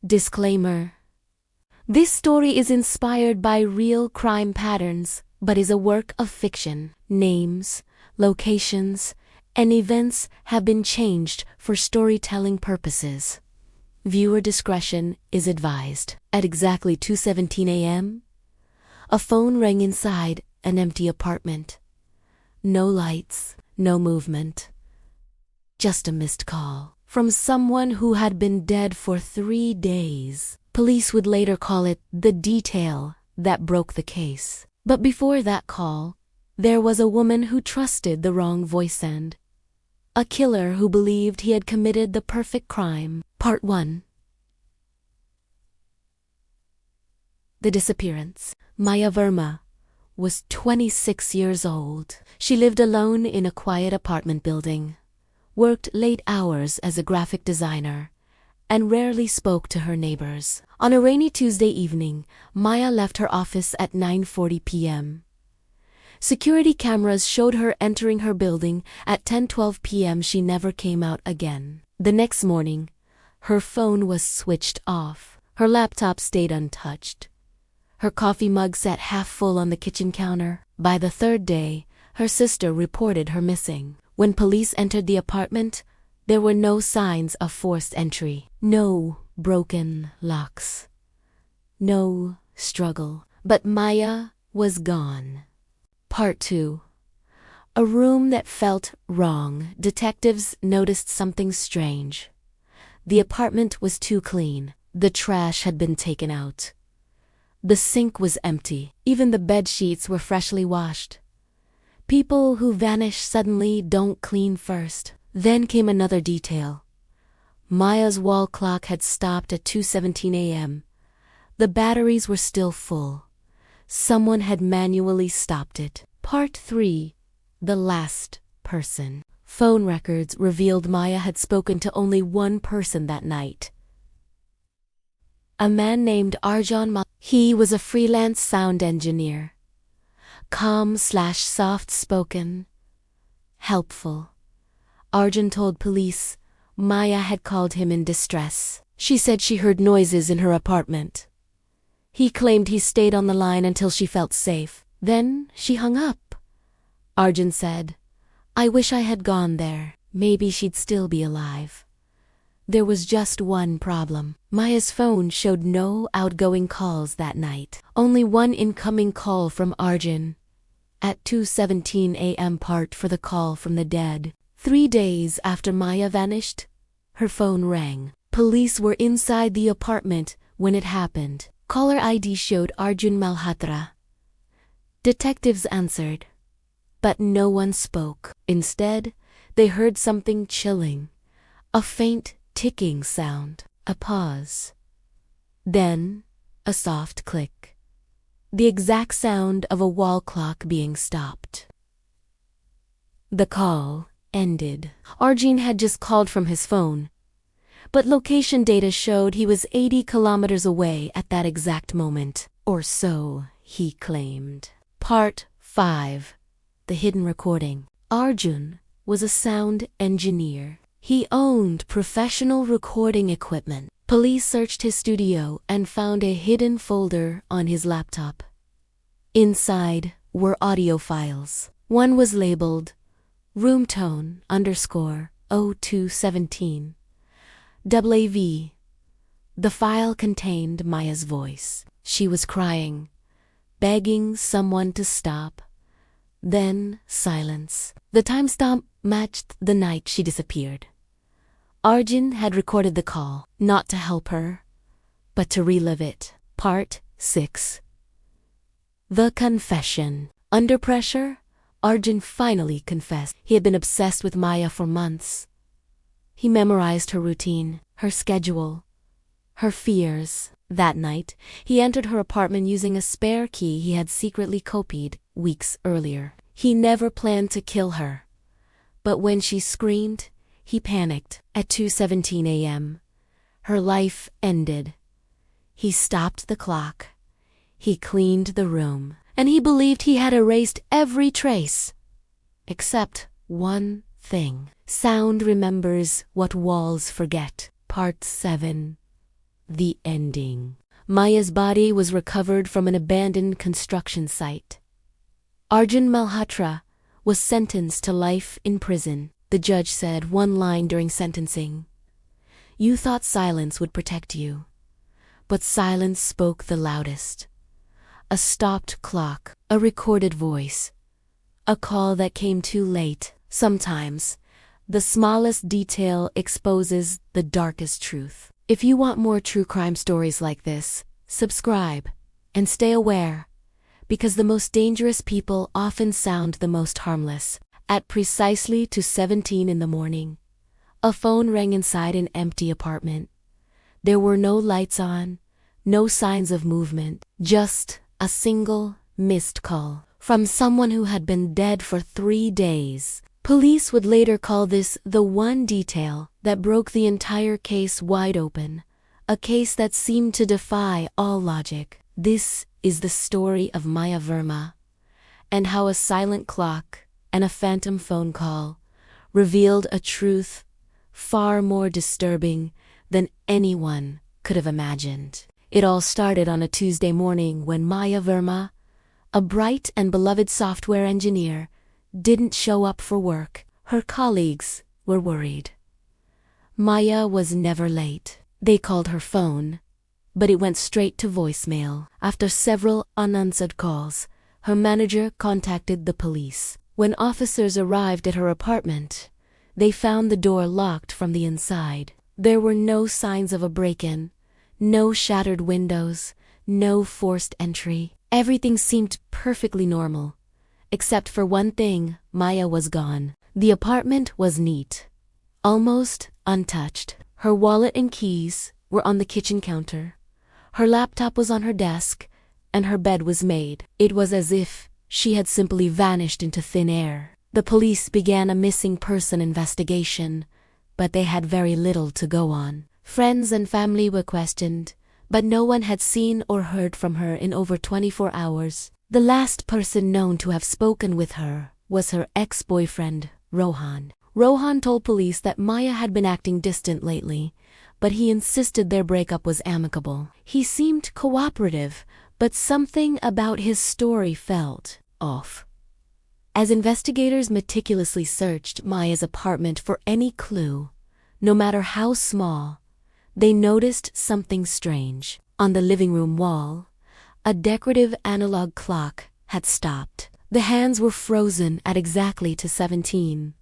Disclaimer: this story is inspired by real crime patterns, but is a work of fiction. Names, locations, and events have been changed for storytelling purposes. Viewer discretion is advised. At exactly 2:17 a.m., a phone rang inside an empty apartment. No lights, no movement. Just a missed call from someone who had been dead for 3 days. Police would later call it the detail that broke the case. But before that call, there was a woman who trusted the wrong voice and a killer who believed he had committed the perfect crime. Part 1. The disappearance. Maya Verma was 26 years old. She lived alone in a quiet apartment building, worked late hours as a graphic designer, and rarely spoke to her neighbors. On a rainy Tuesday evening, Maya left her office at 9:40 p.m. Security cameras showed her entering her building at 10:12 p.m. She never came out again. The next morning, her phone was switched off. Her laptop stayed untouched. Her coffee mug sat half full on the kitchen counter. By the third day, her sister reported her missing. When police entered the apartment, there were no signs of forced entry. No broken locks. No struggle. But Maya was gone. Part 2. A room that felt wrong. Detectives noticed something strange. The apartment was too clean. The trash had been taken out. The sink was empty. Even the bed sheets were freshly washed. People who vanish suddenly don't clean first. Then came another detail. Maya's wall clock had stopped at 2:17 a.m. The batteries were still full. Someone had manually stopped it. Part 3. The last person. Phone records revealed Maya had spoken to only one person that night. A man named Arjun. He was a freelance sound engineer. Calm/soft-spoken. Helpful. Arjun told police Maya had called him in distress. She said she heard noises in her apartment. He claimed he stayed on the line until she felt safe. Then she hung up. Arjun said, "I wish I had gone there. Maybe she'd still be alive." There was just one problem. Maya's phone showed no outgoing calls that night. Only one incoming call from Arjun. At 2:17 a.m. part for the call from the dead. 3 days after Maya vanished, her phone rang. Police were inside the apartment when it happened. Caller ID showed Arjun Malhotra. Detectives answered, but no one spoke. Instead, they heard something chilling. A faint ticking sound. A pause. Then, a soft click. The exact sound of a wall clock being stopped. The call ended. Arjun had just called from his phone, but location data showed he was 80 kilometers away at that exact moment. Or so he claimed. Part 5. The hidden recording. Arjun was a sound engineer. He owned professional recording equipment. Police searched his studio and found a hidden folder on his laptop. Inside were audio files. One was labeled Room Tone _0217 WAV. The file contained Maya's voice. She was crying, begging someone to stop. Then silence. The timestamp matched the night she disappeared. Arjun had recorded the call, not to help her, but to relive it. Part 6. The confession. Under pressure, Arjun finally confessed. He had been obsessed with Maya for months. He memorized her routine, her schedule, her fears. That night, he entered her apartment using a spare key he had secretly copied weeks earlier. He never planned to kill her. But when she screamed, he panicked. At 2:17 a.m., her life ended. He stopped the clock. He cleaned the room. And he believed he had erased every trace. Except one thing. Sound remembers what walls forget. Part 7. The ending. Maya's body was recovered from an abandoned construction site. Arjun Malhotra was sentenced to life in prison. The judge said one line during sentencing. "You thought silence would protect you, but silence spoke the loudest." A stopped clock, a recorded voice, a call that came too late. Sometimes, the smallest detail exposes the darkest truth. If you want more true crime stories like this, subscribe and stay aware, because the most dangerous people often sound the most harmless. At precisely 2:17 in the morning, a phone rang inside an empty apartment. There were no lights on, no signs of movement, just a single missed call from someone who had been dead for 3 days. Police would later call this the one detail that broke the entire case wide open, a case that seemed to defy all logic. This is the story of Maya Verma, and how a silent clock and a phantom phone call revealed a truth far more disturbing than anyone could have imagined. It all started on a Tuesday morning when Maya Verma, a bright and beloved software engineer, didn't show up for work. Her colleagues were worried. Maya was never late. They called her phone, but it went straight to voicemail. After several unanswered calls, her manager contacted the police. When officers arrived at her apartment, they found the door locked from the inside. There were no signs of a break-in, no shattered windows, no forced entry. Everything seemed perfectly normal. Except for one thing, Maya was gone. The apartment was neat, almost untouched. Her wallet and keys were on the kitchen counter. Her laptop was on her desk, and her bed was made. It was as if she had simply vanished into thin air. The police began a missing person investigation, but they had very little to go on. Friends and family were questioned, but no one had seen or heard from her in over 24 hours. The last person known to have spoken with her was her ex-boyfriend, Rohan. Rohan told police that Maya had been acting distant lately, but he insisted their breakup was amicable. He seemed cooperative, but something about his story felt off. As investigators meticulously searched Maya's apartment for any clue, no matter how small, they noticed something strange. On the living room wall, a decorative analog clock had stopped. The hands were frozen at exactly 2:17.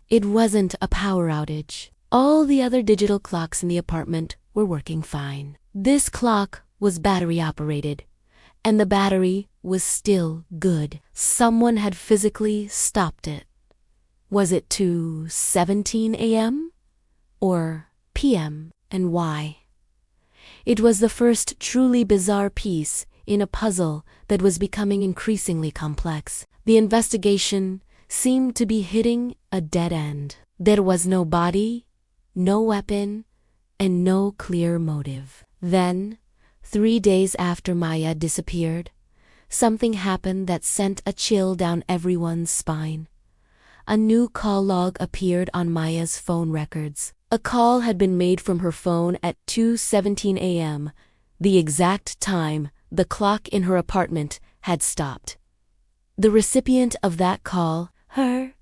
It wasn't a power outage. All the other digital clocks in the apartment were working fine. This clock was battery operated, and the battery was still good. Someone had physically stopped it. Was it 2:17 a.m. or p.m., and why? It was the first truly bizarre piece in a puzzle that was becoming increasingly complex. The investigation seemed to be hitting a dead end. There was no body, no weapon, and no clear motive. Then, 3 days after Maya disappeared, something happened that sent a chill down everyone's spine. A new call log appeared on Maya's phone records. A call had been made from her phone at 2:17 a.m., the exact time the clock in her apartment had stopped. The recipient of that call, her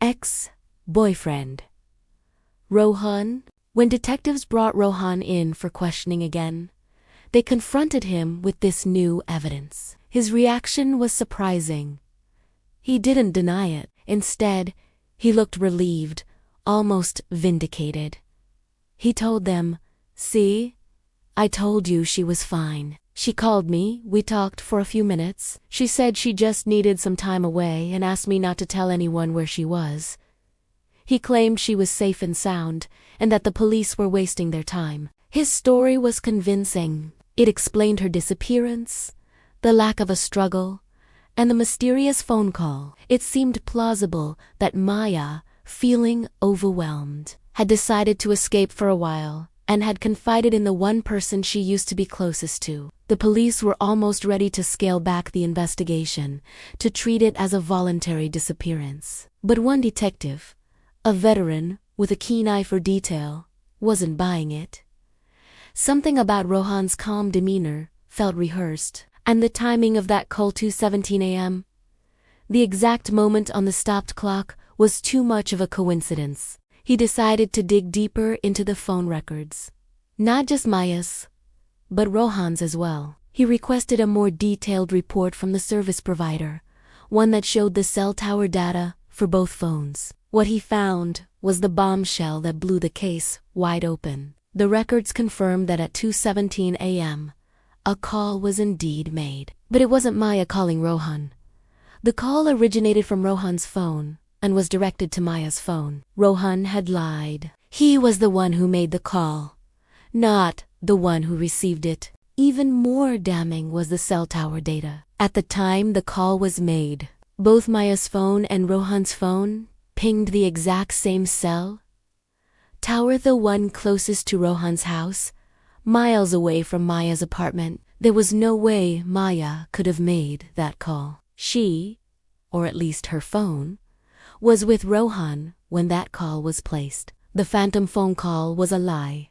ex-boyfriend, Rohan. When detectives brought Rohan in for questioning again, they confronted him with this new evidence. His reaction was surprising. He didn't deny it. Instead, he looked relieved, almost vindicated. He told them, "See, I told you she was fine. She called me, we talked for a few minutes. She said she just needed some time away and asked me not to tell anyone where she was." He claimed she was safe and sound, and that the police were wasting their time. His story was convincing. It explained her disappearance, the lack of a struggle, and the mysterious phone call. It seemed plausible that Maya, feeling overwhelmed, had decided to escape for a while and had confided in the one person she used to be closest to. The police were almost ready to scale back the investigation, to treat it as a voluntary disappearance. But one detective, a veteran with a keen eye for detail, wasn't buying it. Something about Rohan's calm demeanor felt rehearsed. And the timing of that call, 2:17 a.m., the exact moment on the stopped clock, was too much of a coincidence. He decided to dig deeper into the phone records. Not just Maya's, but Rohan's as well. He requested a more detailed report from the service provider, one that showed the cell tower data for both phones. What he found was the bombshell that blew the case wide open. The records confirmed that at 2:17 a.m., a call was indeed made. But it wasn't Maya calling Rohan. The call originated from Rohan's phone and was directed to Maya's phone. Rohan had lied. He was the one who made the call, not the one who received it. Even more damning was the cell tower data. At the time the call was made, both Maya's phone and Rohan's phone pinged the exact same cell tower, the one closest to Rohan's house, miles away from Maya's apartment. There was no way Maya could have made that call. She, or at least her phone, was with Rohan when that call was placed. The phantom phone call was a lie,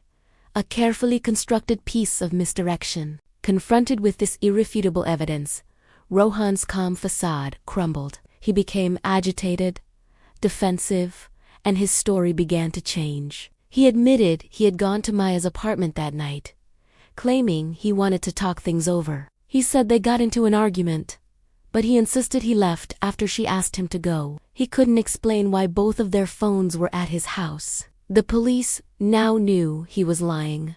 a carefully constructed piece of misdirection. Confronted with this irrefutable evidence, Rohan's calm facade crumbled. He became agitated, defensive, and his story began to change. He admitted he had gone to Maya's apartment that night, claiming he wanted to talk things over. He said they got into an argument, but he insisted he left after she asked him to go. He couldn't explain why both of their phones were at his house. The police now knew he was lying,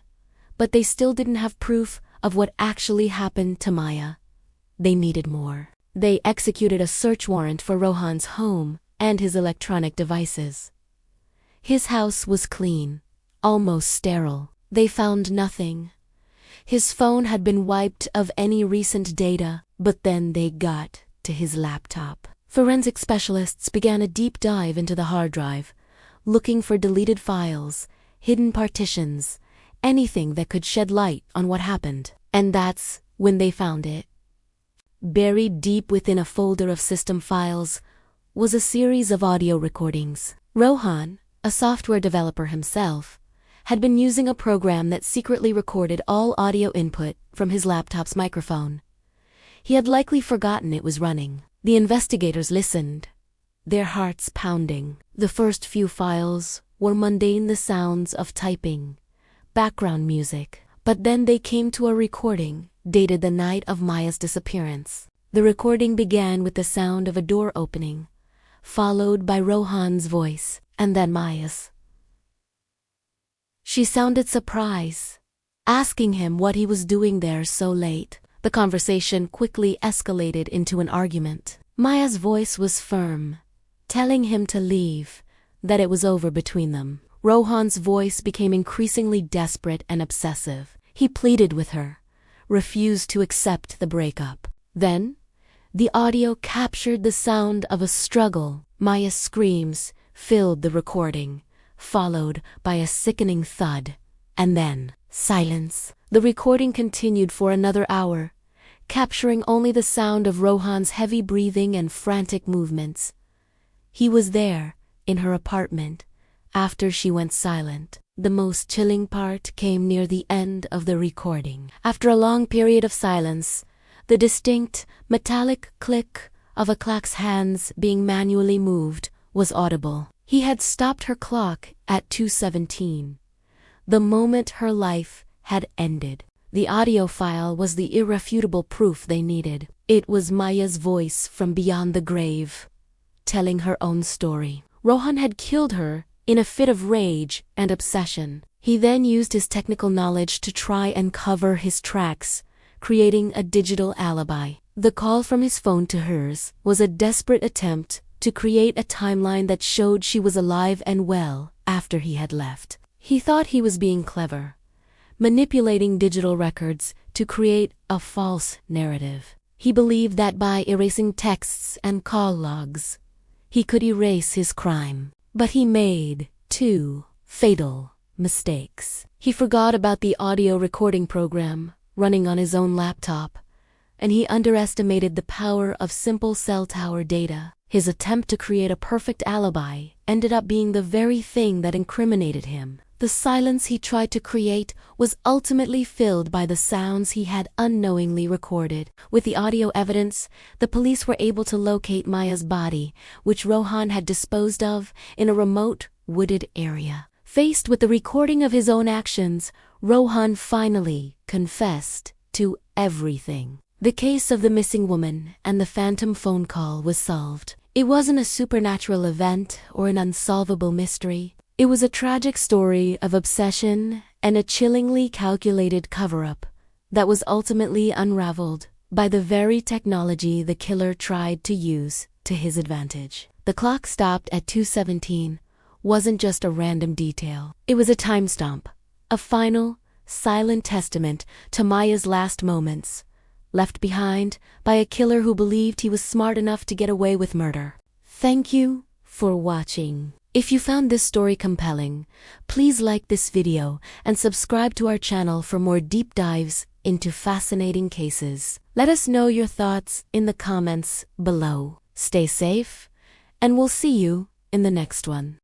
but they still didn't have proof of what actually happened to Maya. They needed more. They executed a search warrant for Rohan's home and his electronic devices. His house was clean, almost sterile. They found nothing. His phone had been wiped of any recent data, but then they got to his laptop. Forensic specialists began a deep dive into the hard drive, looking for deleted files, hidden partitions, anything that could shed light on what happened. And that's when they found it. Buried deep within a folder of system files was a series of audio recordings. Rohan, a software developer himself, had been using a program that secretly recorded all audio input from his laptop's microphone. He had likely forgotten it was running. The investigators listened, their hearts pounding. The first few files were mundane, the sounds of typing, background music. But then they came to a recording dated the night of Maya's disappearance. The recording began with the sound of a door opening, followed by Rohan's voice, and then Maya's. She sounded surprised, asking him what he was doing there so late. The conversation quickly escalated into an argument. Maya's voice was firm, telling him to leave, that it was over between them. Rohan's voice became increasingly desperate and obsessive. He pleaded with her, refused to accept the breakup. Then, the audio captured the sound of a struggle. Maya's screams filled the recording, followed by a sickening thud, and then silence. The recording continued for another hour, capturing only the sound of Rohan's heavy breathing and frantic movements. He was there, in her apartment, after she went silent. The most chilling part came near the end of the recording. After a long period of silence, the distinct, metallic click of a clock's hands being manually moved was audible. He had stopped her clock at 2:17, the moment her life had ended. The audio file was the irrefutable proof they needed. It was Maya's voice from beyond the grave, telling her own story. Rohan had killed her in a fit of rage and obsession. He then used his technical knowledge to try and cover his tracks, creating a digital alibi. The call from his phone to hers was a desperate attempt to create a timeline that showed she was alive and well after he had left. He thought he was being clever, manipulating digital records to create a false narrative. He believed that by erasing texts and call logs, he could erase his crime. But he made two fatal mistakes. He forgot about the audio recording program running on his own laptop, and he underestimated the power of simple cell tower data. His attempt to create a perfect alibi ended up being the very thing that incriminated him. The silence he tried to create was ultimately filled by the sounds he had unknowingly recorded. With the audio evidence, the police were able to locate Maya's body, which Rohan had disposed of in a remote, wooded area. Faced with the recording of his own actions, Rohan finally confessed to everything. The case of the missing woman and the phantom phone call was solved. It wasn't a supernatural event or an unsolvable mystery. It was a tragic story of obsession and a chillingly calculated cover-up that was ultimately unraveled by the very technology the killer tried to use to his advantage. The clock stopped at 2:17 wasn't just a random detail. It was a timestamp, a final, silent testament to Maya's last moments, left behind by a killer who believed he was smart enough to get away with murder. Thank you for watching. If you found this story compelling, please like this video and subscribe to our channel for more deep dives into fascinating cases. Let us know your thoughts in the comments below. Stay safe, and we'll see you in the next one.